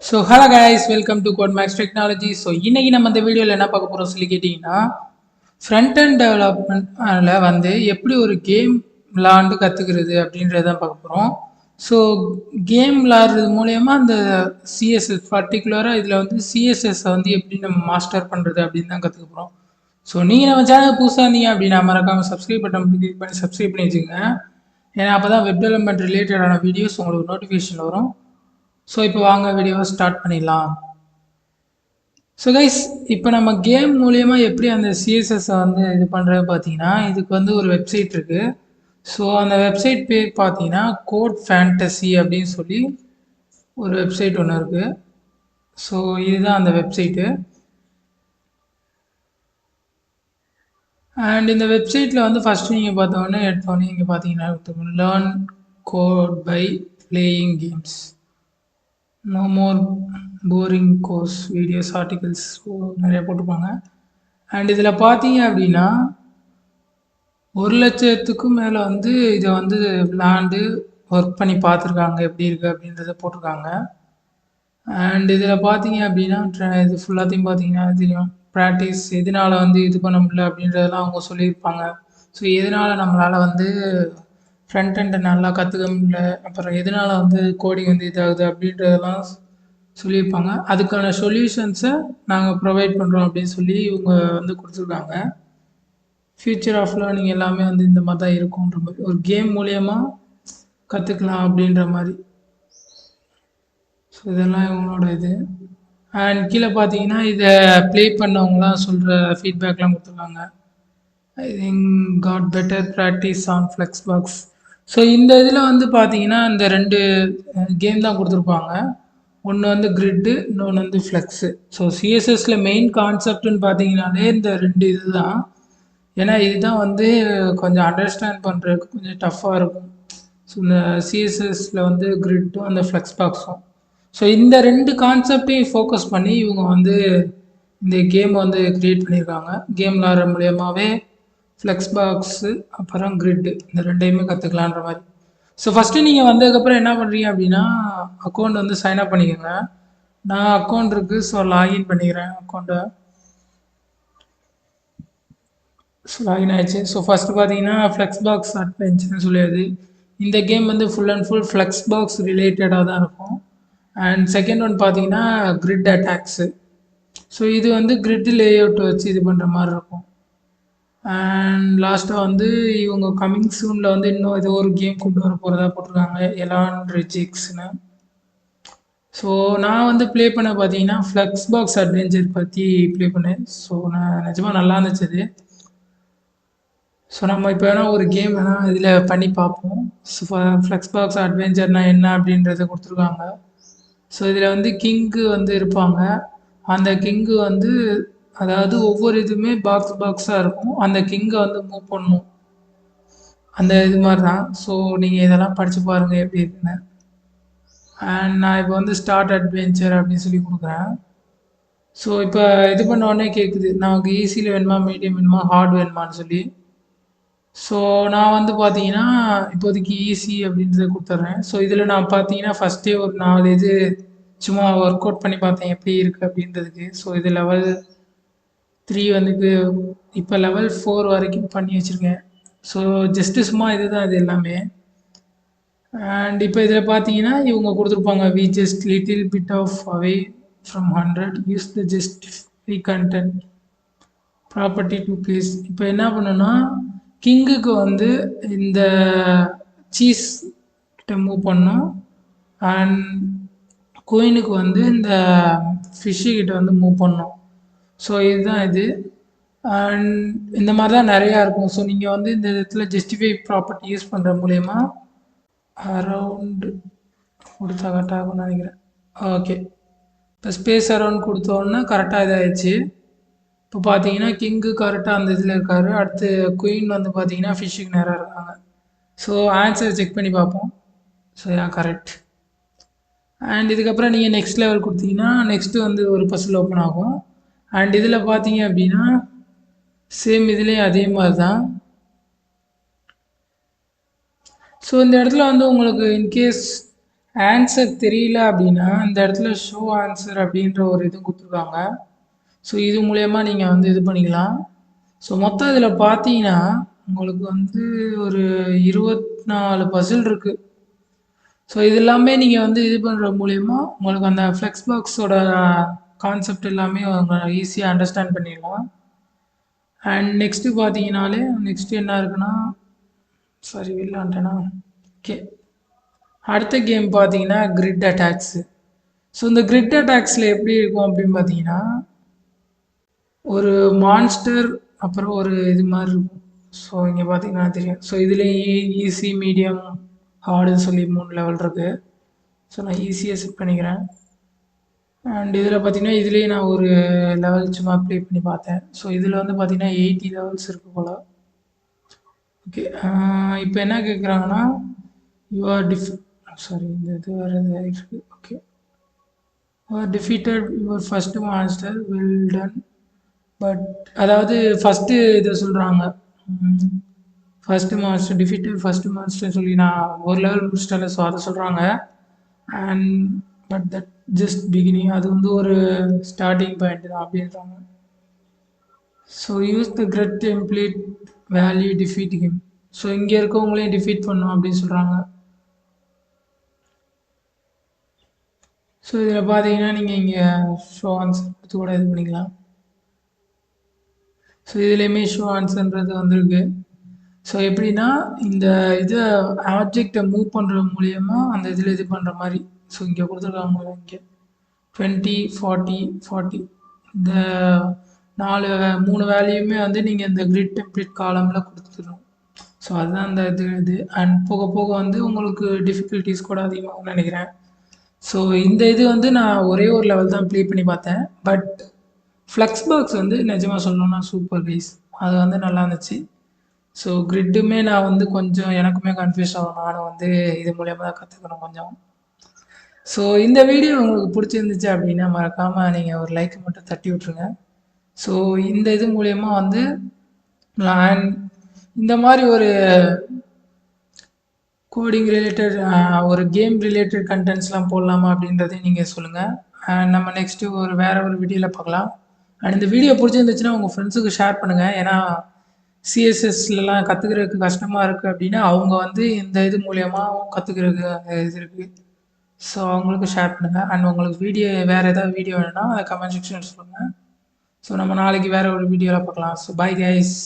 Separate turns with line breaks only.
So hello guys, welcome to code max technology. So இன்னைக்கு நம்ம இந்த வீடியோவில் என்ன பார்க்க போகிறோம் சொல்லி கேட்டிங்கன்னா, ஃப்ரண்ட் அண்ட் டெவலப்மெண்ட்டில் வந்து எப்படி ஒரு கேம் விளாண்டு கற்றுக்கிறது அப்படின்றத தான் பார்க்க போகிறோம். ஸோ கேம் விளாட்றது மூலயமா அந்த சிஎஸ்எஸ் பர்டிகுலராக இதில் வந்து சிஎஸ்எஸ் வந்து எப்படி நம்ம மாஸ்டர் பண்ணுறது அப்படின்னு தான் கற்றுக்க போகிறோம். ஸோ நீங்கள் நம்ம சேனல் புதுசாக இருந்தீங்க அப்படின்னா மறக்காமல் சப்ஸ்கிரைப் பட்டன் கிளிக் பண்ணி சப்ஸ்கிரைப் பண்ணி வச்சுக்கோங்க. ஏன்னா அப்போ தான் வெப் டெவலப்மெண்ட் ரிலேட்டடான வீடியோஸ் உங்களுக்கு நோட்டிஃபிகேஷன் வரும். ஸோ இப்போ வாங்க வீடியோவை ஸ்டார்ட் பண்ணிடலாம். ஸோ கைஸ், இப்போ நம்ம கேம் மூலயமா எப்படி அந்த சிஎஸ்எஸ்ஸை வந்து இது பண்ணுறது பார்த்தீங்கன்னா, இதுக்கு வந்து ஒரு வெப்சைட் இருக்குது. ஸோ அந்த வெப்சைட் பேர் பார்த்தீங்கன்னா கோட் ஃபேண்டசி அப்படின்னு சொல்லி ஒரு வெப்சைட் ஒன்று இருக்குது. ஸோ இதுதான் அந்த வெப்சைட்டு. அண்ட் இந்த வெப்சைட்டில் வந்து ஃபஸ்ட்டு நீங்கள் பார்த்தோன்னே எடுத்தோடனே இங்கே பார்த்தீங்கன்னா learn code by playing games, no more boring course videos articles நிறைய போட்டிருப்பாங்க. அண்ட் இதில் பார்த்தீங்க அப்படின்னா 1,00,000க்கும் மேலே வந்து இதை வந்து விளாண்டு ஒர்க் பண்ணி பார்த்துருக்காங்க, எப்படி இருக்குது அப்படின்றத போட்டிருக்காங்க. அண்ட் இதில் பார்த்தீங்க அப்படின்னா இது ஃபுல்லாத்தையும் பார்த்தீங்கன்னா தெரியும் ப்ராக்டிஸ் எதனால் வந்து இது பண்ண முடியல அப்படின்றதெல்லாம் அவங்க சொல்லியிருப்பாங்க. ஸோ எதனால் நம்மளால் வந்து ஃப்ரண்ட் எண்டை நல்லா கற்றுக்க முடியல, அப்புறம் எதனால் வந்து கோடிங் வந்து இதாகுது அப்படின்றதெல்லாம் சொல்லியிருப்பாங்க. அதுக்கான சொல்யூஷன்ஸை நாங்கள் ப்ரொவைட் பண்ணுறோம் அப்படின்னு சொல்லி இவங்க வந்து கொடுத்துருக்காங்க. ஃபியூச்சர் ஆஃப் லேர்னிங் எல்லாமே வந்து இந்த மாதிரி தான் இருக்குன்ற மாதிரி, ஒரு கேம் மூலயமா கற்றுக்கலாம் அப்படின்ற மாதிரி. ஸோ இதெல்லாம் இவங்களோட இது. அண்ட் கீழே பார்த்தீங்கன்னா இதை ப்ளே பண்ணவங்களாம் சொல்கிற ஃபீட்பேக்லாம் கொடுத்துருக்காங்க. I think got better practice on flex box. So இந்த இதில் வந்து பார்த்தீங்கன்னா இந்த 2 கேம் தான் கொடுத்துருப்பாங்க. ஒன்று வந்து கிரிட்டு, இன்னொன்று வந்து ஃப்ளெக்ஸு. ஸோ சிஎஸ்எஸ்ல மெயின் கான்செப்ட்னு பார்த்தீங்கன்னாலே இந்த 2 இது தான். ஏன்னா இதுதான் வந்து கொஞ்சம் அண்டர்ஸ்டாண்ட் பண்ணுறதுக்கு கொஞ்சம் டஃப்பாக இருக்கும். ஸோ இந்த சிஎஸ்எஸ்ல வந்து கிரிட்டும் அந்த ஃப்ளெக்ஸ் பாக்ஸும். ஸோ இந்த 2 கான்செப்டையும் ஃபோக்கஸ் பண்ணி இவங்க வந்து இந்த கேம் வந்து க்ரியேட் பண்ணியிருக்காங்க. கேம் விளாட்ற மூலியமாகவே ஃப்ளெக்ஸ் பாக்ஸு அப்புறம் கிரிட்டு இந்த 2யுமே கற்றுக்கலான்ற மாதிரி. ஸோ ஃபஸ்ட்டு நீங்கள் வந்ததுக்கப்புறம் என்ன பண்ணுறீங்க அப்படின்னா அக்கௌண்ட் வந்து சைன்அப் பண்ணிக்கோங்க. நான் அக்கௌண்ட் இருக்குது, ஸோ லாகின் பண்ணிக்கிறேன் அக்கௌண்ட்டை. ஸோ லாகின் ஆயிடுச்சு. ஸோ ஃபஸ்ட்டு பார்த்தீங்கன்னா ஃப்ளெக்ஸ் பாக்ஸ் அட்வென்ச்சர்னு சொல்லியது. இந்த கேம் வந்து full and full flex box ரிலேட்டடாக தான் இருக்கும். அண்ட் செகண்ட் ஒன் பார்த்தீங்கன்னா கிரிட் அட்டாக்ஸு. ஸோ இது வந்து கிரிட் லேஅவுட் வச்சு இது பண்ணுற மாதிரி இருக்கும். அண்ட் லாஸ்ட்டாக வந்து இவங்க கம்மிங் சூனில் வந்து இன்னும் ஏதோ ஒரு கேம் கொண்டு வர போகிறதா போட்டிருக்காங்க, எலான் ரிஜிக்ஸ்னு. ஸோ நான் வந்து ப்ளே பண்ண பார்த்தீங்கன்னா ஃப்ளெக்ஸ் பாக்ஸ் அட்வென்ச்சர் பற்றி ப்ளே பண்ணேன். ஸோ நான் நிஜமாக நல்லா இருந்துச்சு அது. ஸோ நம்ம இப்போ வேணால் ஒரு கேம் வேணால் இதில் பண்ணி பார்ப்போம். ஸோ ஃப்ளெக்ஸ் பாக்ஸ் அட்வென்ச்சர்னால் என்ன அப்படின்றத கொடுத்துருக்காங்க. ஸோ இதில் வந்து கிங்கு வந்து இருப்பாங்க. அந்த கிங்கு வந்து அதாவது ஒவ்வொரு இதுவுமே பாக்ஸ் பாக்ஸாக இருக்கும். அந்த கிங்கை வந்து மூவ் பண்ணணும், அந்த இது மாதிரி தான். ஸோ நீங்கள் இதெல்லாம் படித்து பாருங்கள் எப்படி இருக்குன்னு. அண்ட் நான் இப்போ வந்து ஸ்டார்ட் அட்வென்ச்சர் அப்படின்னு சொல்லி கொடுக்குறேன். ஸோ இப்போ இது பண்ண உடனே கேட்குது நமக்கு ஈஸியில் வேணுமா, மீடியம் வேணுமா, ஹார்ட் வேணுமான்னு சொல்லி. ஸோ நான் வந்து பார்த்தீங்கன்னா இப்போதைக்கு ஈஸி அப்படின்றத கொடுத்துட்றேன். ஸோ இதில் நான் பார்த்தீங்கன்னா ஃபஸ்ட்டே ஒரு 4 இது சும்மா ஒர்க் அவுட் பண்ணி பார்த்தேன் எப்படி இருக்குது அப்படின்றதுக்கு. ஸோ இது லெவல் 3 வந்துட்டு இப்போ லெவல் 4 வரைக்கும் பண்ணி வச்சுருக்கேன். ஸோ ஜஸ்ட்டு சும்மா இது தான் இது எல்லாமே. அண்ட் இப்போ இதில் பார்த்தீங்கன்னா இவங்க கொடுத்துருப்பாங்க we just little bit of away from 100 use the just free content property to place. இப்போ என்ன பண்ணுன்னா கிங்குக்கு வந்து இந்த சீஸ் கிட்ட மூவ் பண்ணோம். அண்ட் குயினுக்கு வந்து இந்த ஃபிஷ்ஷு கிட்ட வந்து மூவ் பண்ணோம். ஸோ இதுதான் இது. அண்ட் இந்த மாதிரி தான் நிறையா இருக்கும். ஸோ நீங்கள் வந்து இந்த இடத்துல ஜஸ்டிஃபை ப்ராப்பர்ட்டி யூஸ் பண்ணுற மூலயமா அரவுண்டு கொடுத்தா கரெக்டாகும்னு நினைக்கிறேன். ஓகே, இப்போ ஸ்பேஸ் அரவுண்ட் கொடுத்தோன்னா கரெக்டாக இதாகிடுச்சு. இப்போ பார்த்தீங்கன்னா கிங்கு கரெக்டாக அந்த இதில் இருக்கார். அடுத்து குயின் வந்து பார்த்தீங்கன்னா ஃபிஷ்ஷுக்கு நேராக இருக்காங்க. ஸோ ஆன்சர் செக் பண்ணி பார்ப்போம். So correct. அண்ட் இதுக்கப்புறம் நீங்கள் நெக்ஸ்ட் லெவல் கொடுத்தீங்கன்னா நெக்ஸ்ட்டு வந்து ஒரு பசில் ஓப்பன் ஆகும். அண்ட் இதில் பார்த்தீங்க அப்படின்னா சேம் இதுலேயும் அதே மாதிரி தான். ஸோ இந்த இடத்துல வந்து உங்களுக்கு இன்கேஸ் ஆன்சர் தெரியல அப்படின்னா இந்த இடத்துல ஷோ ஆன்சர் அப்படின்ற ஒரு இது கொடுத்துருக்காங்க. ஸோ இது மூலயமா நீங்கள் வந்து இது பண்ணிக்கலாம். ஸோ மொத்தம் இதில் பார்த்தீங்கன்னா உங்களுக்கு வந்து ஒரு 24 பசில் இருக்குது. ஸோ இது எல்லாமே நீங்கள் வந்து இது பண்ணுற மூலயமா உங்களுக்கு அந்த ஃப்ளெக்ஸ் பாக்ஸோட கான்செப்ட் எல்லாமே ஈஸியாக அண்டர்ஸ்டாண்ட் பண்ணிடலாம். அண்ட் நெக்ஸ்ட்டு பார்த்தீங்கனாலே நெக்ஸ்ட் என்ன இருக்குன்னா சாரி வெளில வந்துட்டேனா ஓகே. அடுத்த கேம் பார்த்தீங்கன்னா கிரிட் அட்டாக்ஸு. ஸோ இந்த கிரிட் அட்டாக்ஸில் எப்படி இருக்கும் அப்படின்னு பார்த்தீங்கன்னா ஒரு மான்ஸ்டர் அப்புறம் ஒரு இது மாதிரி இருக்கும். ஸோ இங்கே பார்த்தீங்கன்னா தெரியும். ஸோ இதுலேயும் ஈஸி மீடியம் ஹார்டுன்னு சொல்லி 3 லெவல் இருக்குது. ஸோ நான் ஈஸியாக செட் பண்ணிக்கிறேன். அண்ட் இதில் பார்த்தீங்கன்னா இதுலேயே நான் ஒரு லெவல் சும்மா ப்ளே பண்ணி பார்த்தேன். ஸோ இதில் வந்து பார்த்தீங்கன்னா 80 லெவல்ஸ் இருக்கு போல். ஓகே. இப்போ என்ன கேட்குறாங்கன்னா யூஆர் சாரி இந்த இது வேறு இது ஆகிருக்கு. Okay. Defeated your first monster well done. But அதாவது ஃபஸ்ட்டு இதை சொல்கிறாங்க. First monster defeated first monster சொல்லி நான் ஒரு லெவல் முடிச்சிட்டேன். ஸோ அதை சொல்கிறாங்க. And but that just beginning, அது வந்து ஒரு ஸ்டார்டிங் பாயிண்ட் தான் அப்படின்றாங்க. So use the great template value defeat him. So இங்கே இருக்கவங்களையும் டிஃபீட் பண்ணும் அப்படின்னு சொல்கிறாங்க. ஸோ இதில் பார்த்தீங்கன்னா நீங்கள் இங்கே ஷோ ஆன்சர் கொடுத்து கூட இது பண்ணிக்கலாம். ஸோ இதுலேயுமே ஷோ ஆன்சர்ன்றது வந்திருக்கு. ஸோ எப்படின்னா இந்த இதை ஆப்ஜெக்டை மூவ் பண்ணுற மூலியமா அந்த இதில் இது பண்ணுற மாதிரி. ஸோ இங்கே கொடுத்துருக்காங்க இங்கே 20 40 40 இந்த 3 வேல்யூமே வந்து நீங்கள் இந்த கிரிட் டெம்ப்ளேட் காலமில் கொடுத்துடணும். ஸோ அதுதான் அந்த இது அண்ட் போக போக வந்து உங்களுக்கு டிஃபிகல்ட்டிஸ் கூட அதிகமாகும்னு நினைக்கிறேன். ஸோ இந்த இது வந்து நான் ஒரே ஒரு லெவல் தான் ப்ளே பண்ணி பார்த்தேன். பட் ஃப்ளெக்ஸ் பாக்ஸ் வந்து நிஜமாக சொல்லணும்னா சூப்பர் கைஸ். அது வந்து நல்லா இருந்துச்சு. ஸோ கிரிட்டுமே நான் வந்து கொஞ்சம் எனக்குமே கன்ஃபியூஸ் ஆகும். நானும் வந்து இது மூலியமாக தான் கற்றுக்கணும் கொஞ்சம். ஸோ இந்த வீடியோ உங்களுக்கு பிடிச்சிருந்துச்சு அப்படின்னா மறக்காமல் நீங்கள் ஒரு லைக் மட்டும் தட்டி விட்ருங்க. ஸோ இந்த இது மூலயமா வந்து நான் இந்த மாதிரி ஒரு கோடிங் ரிலேட்டட் ஒரு கேம் ரிலேட்டட் கண்டென்ட்ஸ்லாம் போடலாமா அப்படின்றதையும் நீங்கள் சொல்லுங்கள். அண்ட் நம்ம நெக்ஸ்ட்டு வேறு ஒரு வீடியோவில் பார்க்கலாம். அண்ட் இந்த வீடியோ பிடிச்சிருந்துச்சுன்னா உங்கள் ஃப்ரெண்ட்ஸுக்கு ஷேர் பண்ணுங்கள். ஏன்னா சிஎஸ்எஸ்லாம் கற்றுக்கிறதுக்கு கஷ்டமாக இருக்குது அப்படின்னா அவங்க வந்து இந்த இது மூலியமாக கற்றுக்கிறதுக்கு இது இருக்குது. ஸோ அவங்களுக்கு ஷேர் பண்ணுங்கள். அண்ட் உங்களுக்கு வேறு ஏதாவது வீடியோ வேணும்னா அதை கமெண்ட் செக்ஷனில் சொல்லுங்கள். ஸோ நம்ம நாளைக்கு வேறு ஒரு வீடியோவில் பார்க்கலாம். So bye guys.